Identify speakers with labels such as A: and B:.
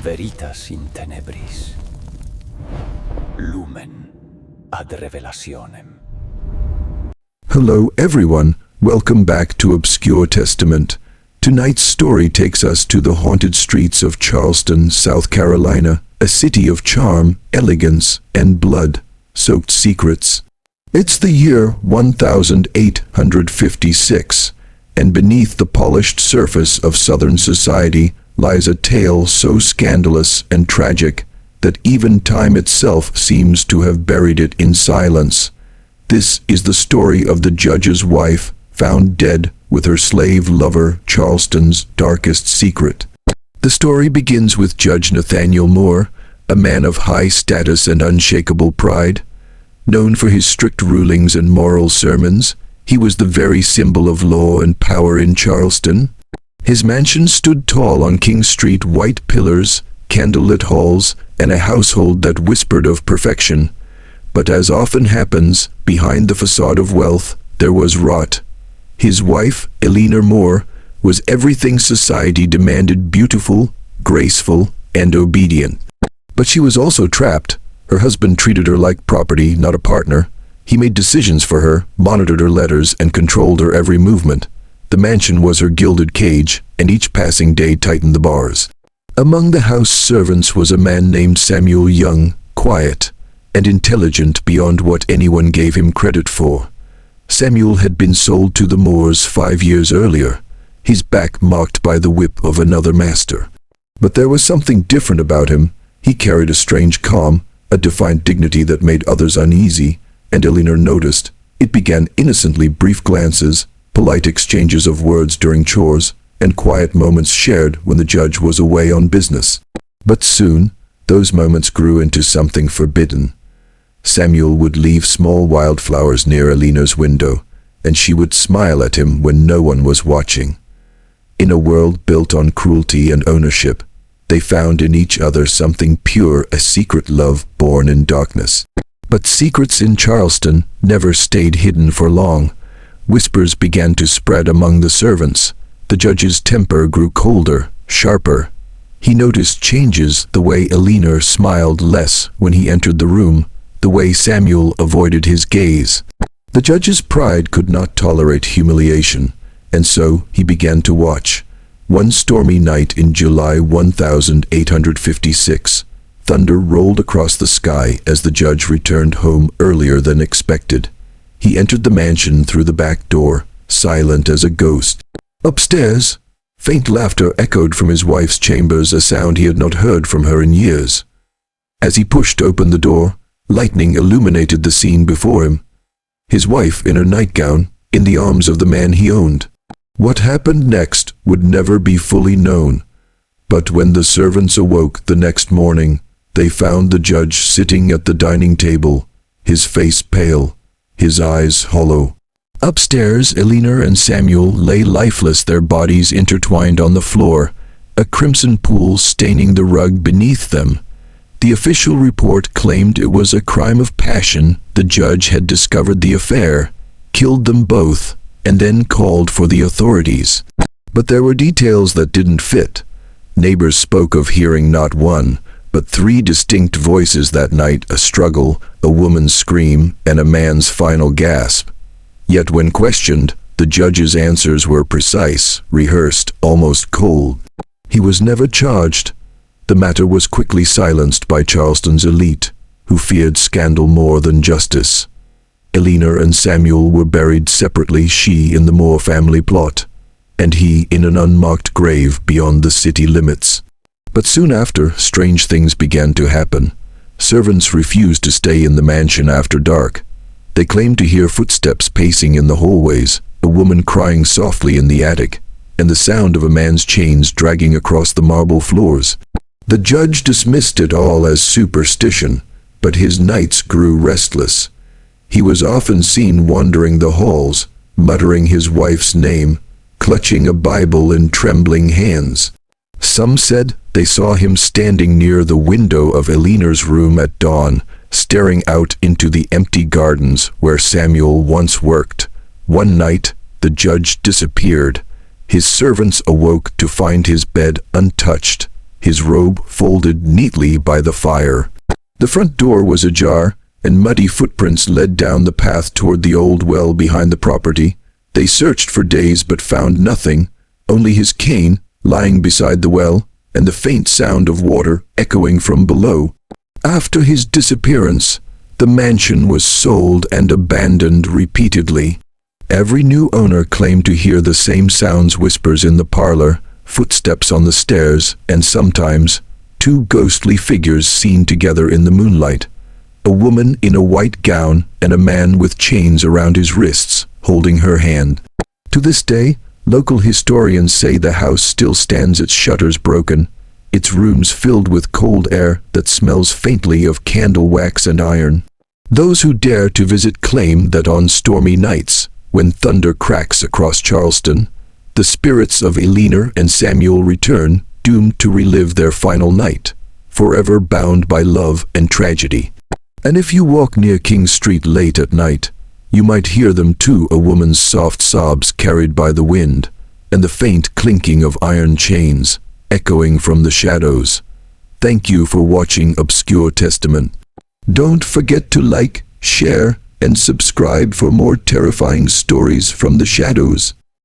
A: Veritas in tenebris. Lumen ad revelationem.
B: Hello everyone, welcome back to Obscure Testament. Tonight's story takes us to the haunted streets of Charleston, South Carolina, a city of charm, elegance, and blood-soaked secrets. It's the year 1856, and beneath the polished surface of Southern society lies a tale so scandalous and tragic that even time itself seems to have buried it in silence. This is the story of the judge's wife, found dead with her slave lover, Charleston's darkest secret. The story begins with Judge Nathaniel Moore, a man of high status and unshakable pride. Known for his strict rulings and moral sermons, he was the very symbol of law and power in Charleston. His mansion stood tall on King Street, white pillars, candlelit halls, and a household that whispered of perfection. But as often happens, behind the facade of wealth, there was rot. His wife, Eleanor Moore, was everything society demanded: beautiful, graceful, and obedient. But she was also trapped. Her husband treated her like property, not a partner. He made decisions for her, monitored her letters, and controlled her every movement. The mansion was her gilded cage, and each passing day tightened the bars. Among the house servants was a man named Samuel Young, quiet and intelligent beyond what anyone gave him credit for. Samuel had been sold to the Moors 5 years earlier, his back marked by the whip of another master. But there was something different about him. He carried a strange calm, a defiant dignity that made others uneasy, and Eleanor noticed. It began innocently: brief glances, polite exchanges of words during chores, and quiet moments shared when the judge was away on business. But soon, those moments grew into something forbidden. Samuel would leave small wildflowers near Eleanor's window, and she would smile at him when no one was watching. In a world built on cruelty and ownership, they found in each other something pure, a secret love born in darkness. But secrets in Charleston never stayed hidden for long. Whispers began to spread among the servants. The judge's temper grew colder, sharper. He noticed changes: the way Eleanor smiled less when he entered the room, the way Samuel avoided his gaze. The judge's pride could not tolerate humiliation, and so he began to watch. One stormy night in July 1856, thunder rolled across the sky as the judge returned home earlier than expected. He entered the mansion through the back door, silent as a ghost. Upstairs, faint laughter echoed from his wife's chambers, a sound he had not heard from her in years. As he pushed open the door, lightning illuminated the scene before him. His wife in her nightgown, in the arms of the man he owned. What happened next would never be fully known. But when the servants awoke the next morning, they found the judge sitting at the dining table, his face pale, his eyes hollow. Upstairs, Eleanor and Samuel lay lifeless, their bodies intertwined on the floor, a crimson pool staining the rug beneath them. The official report claimed it was a crime of passion. The judge had discovered the affair, killed them both, and then called for the authorities. But there were details that didn't fit. Neighbors spoke of hearing not one, but 3 distinct voices that night: a struggle, a woman's scream, and a man's final gasp. Yet when questioned, the judge's answers were precise, rehearsed, almost cold. He was never charged. The matter was quickly silenced by Charleston's elite, who feared scandal more than justice. Eleanor and Samuel were buried separately, she in the Moore family plot, and he in an unmarked grave beyond the city limits. But soon after, strange things began to happen. Servants refused to stay in the mansion after dark. They claimed to hear footsteps pacing in the hallways, a woman crying softly in the attic, and the sound of a man's chains dragging across the marble floors. The judge dismissed it all as superstition, but his nights grew restless. He was often seen wandering the halls, muttering his wife's name, clutching a Bible in trembling hands. Some said they saw him standing near the window of Eleanor's room at dawn, staring out into the empty gardens where Samuel once worked. One night, the judge disappeared. His servants awoke to find his bed untouched, his robe folded neatly by the fire. The front door was ajar, and muddy footprints led down the path toward the old well behind the property. They searched for days but found nothing, only his cane lying beside the well, and the faint sound of water echoing from below. After his disappearance, the mansion was sold and abandoned repeatedly. Every new owner claimed to hear the same sounds: whispers in the parlor, footsteps on the stairs, and sometimes two ghostly figures seen together in the moonlight. A woman in a white gown and a man with chains around his wrists, holding her hand. To this day, local historians say the house still stands, its shutters broken, its rooms filled with cold air that smells faintly of candle wax and iron. Those who dare to visit claim that on stormy nights, when thunder cracks across Charleston, the spirits of Eleanor and Samuel return, doomed to relive their final night, forever bound by love and tragedy. And if you walk near King Street late at night, you might hear them too: a woman's soft sobs carried by the wind, and the faint clinking of iron chains, echoing from the shadows. Thank you for watching Obscure Testament. Don't forget to like, share, and subscribe for more terrifying stories from the shadows.